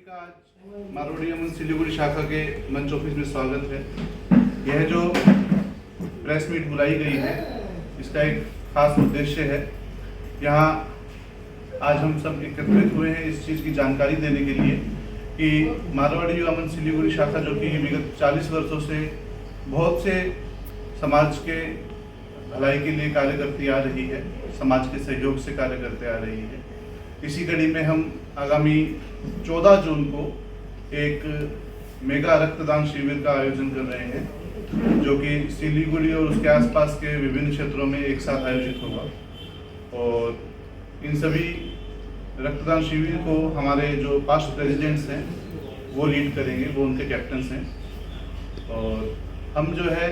का आज मारवाड़ी अमन सिलीगुड़ी शाखा के मंच ऑफिस में स्वागत है। यह जो प्रेस मीट बुलाई गई है इसका एक खास उद्देश्य है। यहाँ आज हम सब एकत्रित हुए हैं इस चीज़ की जानकारी देने के लिए कि मारवाड़ी अमन सिलीगुड़ी शाखा जो कि विगत 40 वर्षों से बहुत से समाज के भलाई के लिए कार्य करती आ रही है, समाज के सहयोग से कार्य करते आ रही है। इसी कड़ी में हम आगामी 14 जून को एक मेगा रक्तदान शिविर का आयोजन कर रहे हैं, जो कि सिलीगुड़ी और उसके आसपास के विभिन्न क्षेत्रों में एक साथ आयोजित होगा। और इन सभी रक्तदान शिविर को हमारे जो पास्ट प्रेसिडेंट्स हैं वो लीड करेंगे, वो उनके कैप्टन्स हैं। और हम जो है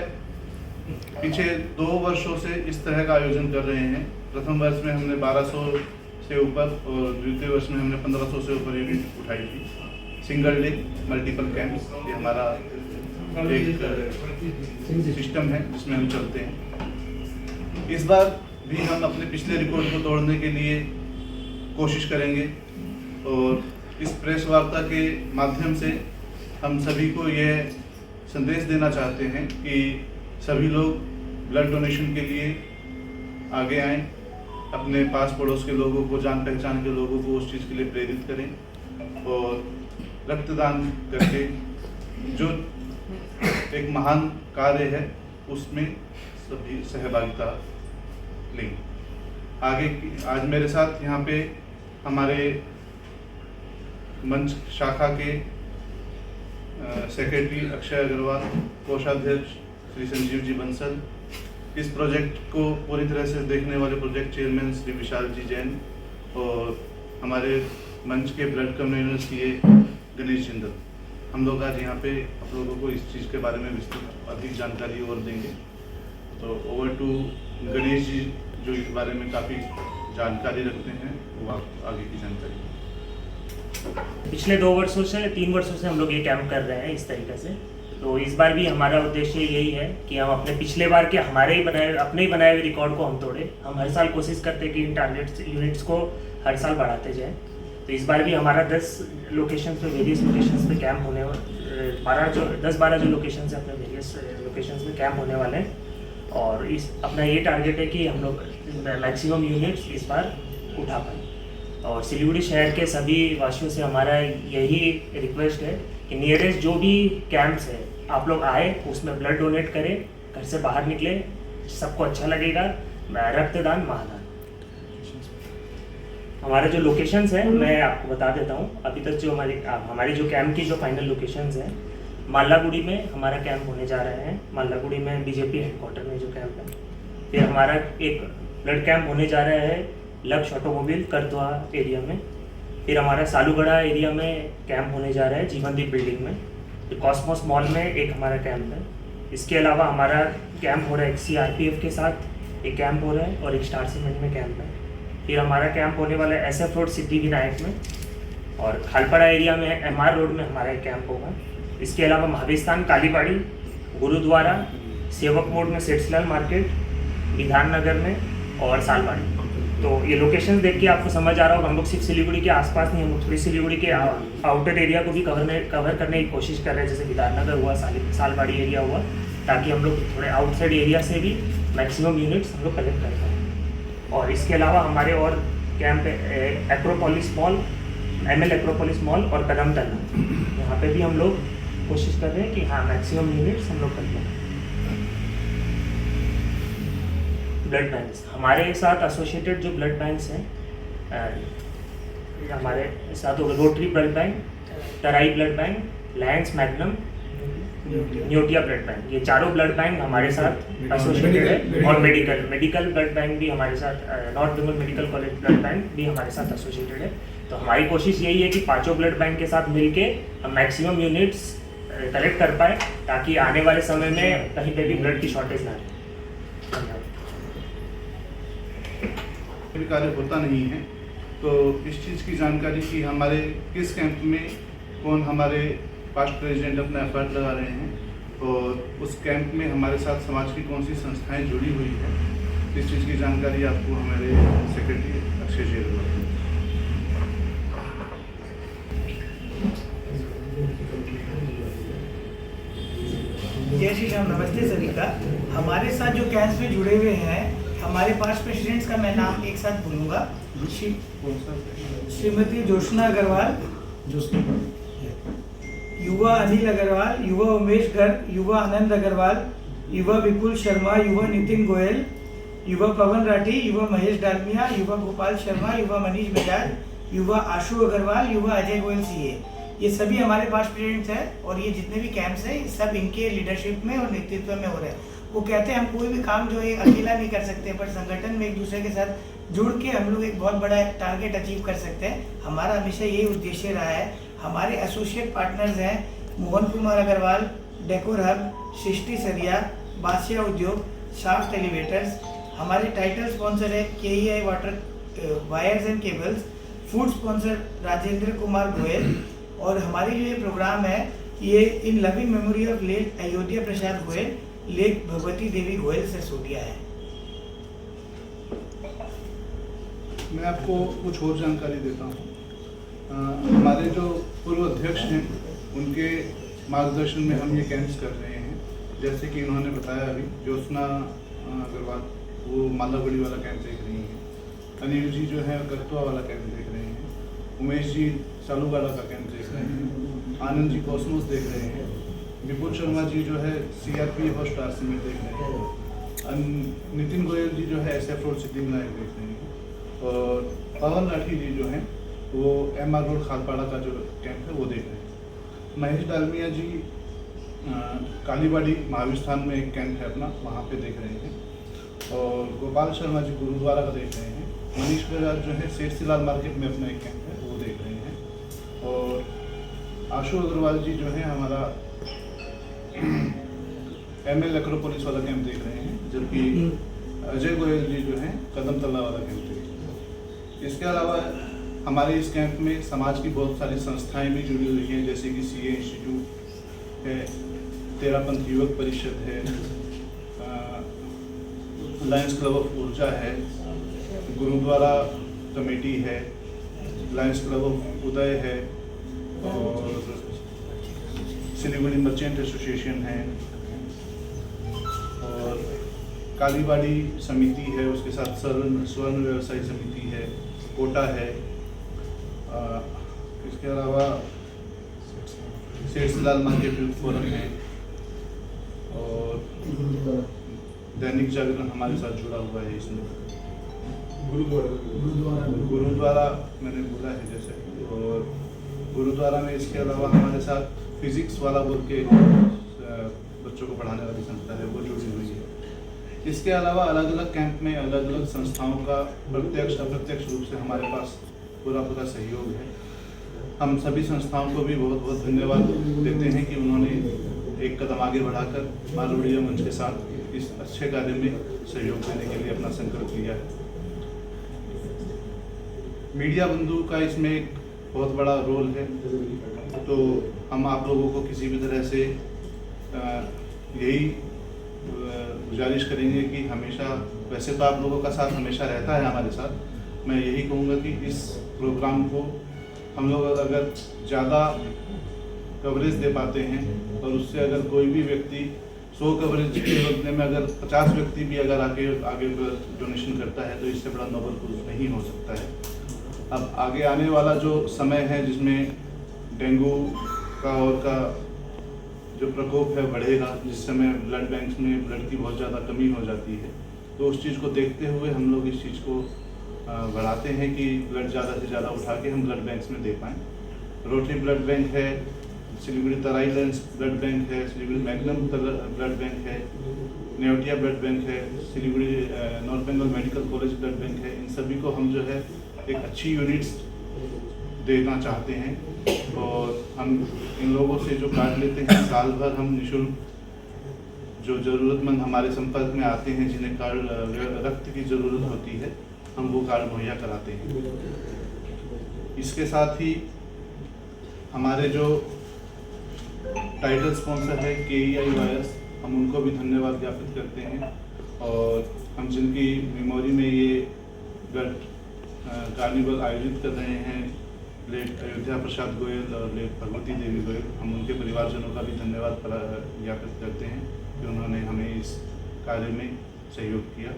पीछे 2 वर्षों से इस तरह का आयोजन कर रहे हैं। प्रथम वर्ष में हमने 1200 से ऊपर और द्वितीय वर्ष में हमने 1500 से ऊपर यूनिट उठाई थी। सिंगल डे मल्टीपल कैंप्स, ये हमारा एक सिस्टम है जिसमें हम चलते हैं। इस बार भी हम अपने पिछले रिकॉर्ड को तोड़ने के लिए कोशिश करेंगे और इस प्रेस वार्ता के माध्यम से हम सभी को यह संदेश देना चाहते हैं कि सभी लोग ब्लड डोनेशन के लिए आगे आएं, अपने पास पड़ोस के लोगों को, जान पहचान के लोगों को उस चीज़ के लिए प्रेरित करें और रक्तदान करके जो एक महान कार्य है उसमें सभी सहभागिता लें। आज मेरे साथ यहाँ पे हमारे मंच शाखा के सेक्रेटरी अक्षय अग्रवाल, कोषाध्यक्ष श्री संजीव जी बंसल, इस प्रोजेक्ट को पूरी तरह से देखने वाले प्रोजेक्ट चेयरमैन श्री विशाल जी जैन और हमारे मंच के blood convener CA Ganesh Jindal, हम लोग आज यहाँ पे आप लोगों को इस चीज़ के बारे में विस्तृत अधिक जानकारी और देंगे। तो ओवर टू गणेश जी जो इस बारे में काफ़ी जानकारी रखते हैं, वो आप आगे की जानकारी। पिछले 2 वर्षों से 3 वर्षों से हम लोग ये कैंप कर रहे हैं इस तरीके से। तो इस बार भी हमारा उद्देश्य यही है कि हम अपने पिछले बार के अपने ही बनाए हुए रिकॉर्ड को हम तोड़े। हम हर साल कोशिश करते हैं कि इन टारगेट्स यूनिट्स को हर साल बढ़ाते जाएं। तो इस बार भी हमारा 10 लोकेशंस पे, वेरियस लोकेशंस पे कैंप होने 10-12 जो लोकेशंस है अपने वेरियस लोकेशंस में कैंप होने वाले हैं। और इस अपना ये टारगेट है कि हम लोग मैक्सिमम यूनिट्स इस बार उठा पाएँ। और सिलीगुड़ी शहर के सभी वासियों से हमारा यही रिक्वेस्ट है कि नियरेस्ट जो भी कैंप्स है आप लोग आए, उसमें ब्लड डोनेट करें, घर से बाहर निकले, सबको अच्छा लगेगा। रक्तदान महादान। हमारे जो लोकेशंस हैं मैं आपको बता देता हूँ। अभी तक जो हमारी जो कैंप की जो फाइनल लोकेशंस हैं, मालागुड़ी में हमारा कैंप होने जा रहे हैं। मालागुड़ी में बीजेपी हेडक्वार्टर में जो कैंप है। फिर हमारा एक ब्लड कैंप होने जा रहा है लक्ष्य ऑटोमोबाइल करतवा एरिया में। फिर हमारा सालूगढ़ा एरिया में कैंप होने जा रहा है जीवनदीप बिल्डिंग में। फिर कॉस्मोस मॉल में एक हमारा कैंप है। इसके अलावा हमारा कैंप हो रहा है एक CRPF के साथ एक कैंप हो रहा है और एक स्टार सीमेंट में कैंप है। फिर हमारा कैंप होने वाला है SF रोड सिद्धि विनायक में और खालपाड़ा एरिया में MR रोड में हमारा एक कैंप होगा। इसके अलावा महावीस्थान, कालीबाड़ी, गुरुद्वारा, सेवक मोड़ में सेठसलाल मार्केट, विधान नगर में और सालबाड़ी। तो ये लोकेशन देख के आपको समझ आ रहा होगा, हम लोग सिर्फ सिलीगुड़ी के आसपास नहीं, हम लोग थोड़ी सिलीगुड़ी के आउटर एरिया को भी कवर करने की कोशिश कर रहे हैं, जैसे विधाननगर हुआ, सालबाड़ी एरिया हुआ, ताकि हम लोग थोड़े आउटसाइड एरिया से भी मैक्सिमम यूनिट्स हम लोग कलेक्ट कर पाएँ। और इसके अलावा हमारे और camp Acropolis mall, ML Acropolis mall और कदम तला, यहाँ पे भी हम लोग कोशिश कर रहे हैं कि हाँ मैक्सिमम यूनिट्स हम लोग कर पाएँ। ब्लड बैंक्स हमारे साथ एसोसिएटेड जो ब्लड बैंक्स हैं, हमारे साथ rotary blood bank, Terai blood bank, lions magnum, Neotia blood bank, ये चारों ब्लड बैंक हमारे साथ एसोसिएटेड है। और मेडिकल ब्लड बैंक भी हमारे साथ, North Bengal Medical College blood bank भी हमारे साथ एसोसिएटेड है। तो हमारी कोशिश यही है कि 5 ब्लड बैंक के साथ मिलके हम मैक्सिमम यूनिट्स कलेक्ट कर पाए, ताकि आने वाले समय में कहीं पे भी ब्लड की शॉर्टेज ना रहे। कार्य होता नहीं है, तो इस चीज़ की जानकारी कि हमारे किस कैंप में कौन हमारे पास्ट प्रेसिडेंट अपना एफर्ट लगा रहे हैं और उस कैंप में हमारे साथ समाज की कौन सी संस्थाएं जुड़ी हुई है, इस चीज़ की जानकारी आपको हमारे सेक्रेटरी अक्षय जी जय श्री राम, नमस्ते सभी का। हमारे साथ जो कैंप्स में जुड़े हुए हैं, हमारे 5 प्रेसिडेंट्स का मैं नाम एक साथ बोलूँगा। श्रीमती जोशना अग्रवाल, युवा अनिल अग्रवाल, युवा उमेश गर्ग, युवा आनंद अग्रवाल, युवा विपुल शर्मा, युवा नितिन गोयल, युवा पवन राठी, युवा महेश डालमिया, युवा गोपाल शर्मा, युवा मनीष बजाज, युवा आशु अग्रवाल, युवा अजय गोयल सीए। ये सभी हमारे 5 प्रेसिडेंट्स हैं और ये जितने भी कैंप्स हैं ये सब इनके लीडरशिप में और नेतृत्व में हो रहे हैं। वो कहते हैं हम कोई भी काम जो है अकेला नहीं कर सकते, पर संगठन में एक दूसरे के साथ जुड़ के हम लोग एक बहुत बड़ा टारगेट अचीव कर सकते हैं। हमारा हमेशा यही उद्देश्य रहा है। हमारे एसोसिएट पार्टनर्स हैं Mohan Kumar Agarwal, decor hub, Srishti Sariya, Basiya Udyog, shaft elevators. हमारे टाइटल स्पॉन्सर है KEI water wires and cables, food sponsor Rajendra Kumar Goyal. और हमारे जो ये प्रोग्राम है ये in loving memory of late Ayodhya Prasad Goyal, late Bhagwati Devi Goyal Sirsodia है। मैं आपको कुछ और जानकारी देता हूँ। हमारे जो पूर्व अध्यक्ष हैं उनके मार्गदर्शन में हम ये कैंप्स कर रहे हैं। जैसे कि उन्होंने बताया अभी, ज्योत्सना अग्रवाल वो मालागुड़ी वाला कैंप देख रही हैं, अनिल जी जो है गत्वा वाला कैंप देख रहे हैं, उमेश जी सालूगाला का कैंप देख रहे हैं, आनंद जी कॉस्मोस देख रहे हैं, विपुल शर्मा जी जो है CRPF और स्टार सीमेंट देख रहे हैं, नितिन गोयल जी जो है SF रोड सिटी लाइव देख रहे हैं, और पवन राठी जी जो हैं वो MR रोड खालपाड़ा का जो कैंप है वो देख रहे हैं। महेश डालमिया जी कालीबाड़ी महावीर स्थान में एक कैंप है अपना, वहाँ पे देख रहे हैं, और गोपाल शर्मा जी गुरुद्वारा का देख रहे हैं। मनीष बजाज जो है सेठ सिलाल मार्केट में अपना एक कैंप है वो देख रहे हैं, और आशु अग्रवाल जी जो है हमारा ML एक्रोपोलिस वाला कैंप देख रहे हैं, जबकि अजय गोयल जी जो है कदम तल्ला वाला कैंप देख रहे हैं। इसके अलावा हमारे इस कैंप में समाज की बहुत सारी संस्थाएं भी जुड़ी हुई हैं, जैसे कि CA इंस्टीट्यूट है, तेरापंथ युवक परिषद है, लायंस क्लब ऑफ ऊर्जा है, गुरुद्वारा कमेटी है, लायंस क्लब ऑफ उदय है, और सिलीगुड़ी मर्चेंट एसोसिएशन है, और कालीबाड़ी समिति है, उसके साथ स्वर्ण व्यवसाय समिति है, कोटा है। इसके अलावा सेठ सिलाल मार्केट यूथ फोरम है, और दैनिक जागरण हमारे साथ जुड़ा हुआ है। इसमें गुरुद्वारा मैंने बोला है जैसे, और गुरुद्वारा में इसके अलावा हमारे साथ फिजिक्स वाला बोल के बच्चों को पढ़ाने वाली संस्था है वो जुड़ी हुई है। इसके अलावा अलग अलग कैंप में अलग अलग संस्थाओं का प्रत्यक्ष अप्रत्यक्ष रूप से हमारे पास पूरा सहयोग है। हम सभी संस्थाओं को भी बहुत बहुत धन्यवाद देते हैं कि उन्होंने एक कदम आगे बढ़ाकर मालवीय मंच के साथ इस अच्छे कार्य में सहयोग देने के लिए अपना संकल्प लिया है। मीडिया बंधु का इसमें एक बहुत बड़ा रोल है, तो हम आप लोगों को किसी भी तरह से यही गुजारिश करेंगे कि हमेशा, वैसे तो आप लोगों का साथ हमेशा रहता है हमारे साथ, मैं यही कहूँगा कि इस प्रोग्राम को हम लोग अगर ज़्यादा कवरेज दे पाते हैं और उससे अगर कोई भी व्यक्ति 100 कवरेज के बदले में अगर 50 व्यक्ति भी अगर आगे डोनेशन करता है तो इससे बड़ा नोबल कुछ नहीं हो सकता है। अब आगे आने वाला जो समय है जिसमें डेंगू का और का जो प्रकोप है बढ़ेगा, जिस समय ब्लड बैंक्स में ब्लड की बहुत ज़्यादा कमी हो जाती है, तो उस चीज़ को देखते हुए हम लोग इस चीज़ को बढ़ाते हैं कि ब्लड ज़्यादा से ज़्यादा उठा के हम ब्लड बैंक्स में दे पाएँ। रोटरी ब्लड बैंक है, सिलीगुड़ी तराई लाइन्स ब्लड बैंक है, सिलीगुड़ी मैग्नम ब्लड बैंक है, नेवटिया ब्लड बैंक है, Siliguri North Bengal Medical College blood bank है। इन सभी को हम जो है एक अच्छी यूनिट्स देना चाहते हैं और हम इन लोगों से जो कार्ड लेते हैं साल भर हम निःशुल्क जो ज़रूरतमंद हमारे संपर्क में आते हैं जिन्हें कार्ड रक्त की ज़रूरत होती है हम वो कार्ड मुहैया कराते हैं। इसके साथ ही हमारे जो टाइटल स्पॉन्सर है KEI वायर्स, हम उनको भी धन्यवाद ज्ञापित करते हैं और हम जिनकी मेमोरी में ये ब्लड कार्निवल आयोजित कर रहे हैं लेट अयोध्या प्रसाद गोयल और लेट भगवती देवी गोयल, हम उनके परिवारजनों का भी धन्यवाद ज्ञापित करते हैं कि उन्होंने हमें इस कार्य में सहयोग किया।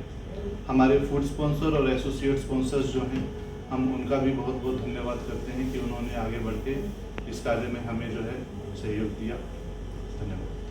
हमारे फूड स्पॉन्सर और एसोसिएट स्पॉन्सर्स जो हैं, हम उनका भी बहुत बहुत धन्यवाद करते हैं कि उन्होंने आगे बढ़ के इस कार्य में हमें जो है सहयोग दिया। धन्यवाद।